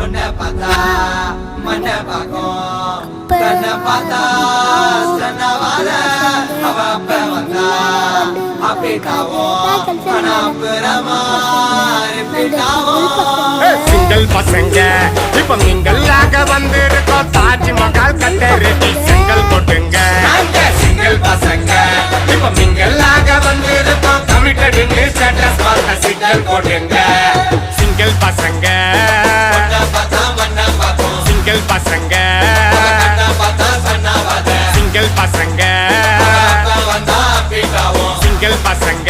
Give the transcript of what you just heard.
உன்னை பார்த்தா மண்ண பாக்கும் கண்ண பார்த்தா சன்னவாத அவ அப்ப வந்தா அப்படிட்டாவும் அனாப்புறமா சிங்கிள் பசங்க இப்ப நீங்களாக வந்திருக்கோம் தாஜ்மஹால் கட்ட ரெடி செங்கல் போட்டுங்க சிங்கிள் பசங்க இப்ப நீங்களாக வந்திருக்கோம் கமிட்டடுன்னு ஸ்டேட்டஸ் பார்த்த சிங்கிள் போட்டுங்க சிங்கிள் பசங்க சிங்கிள் பசங்க சிங்கிள் பசங்க சிங்கிள் பசங்க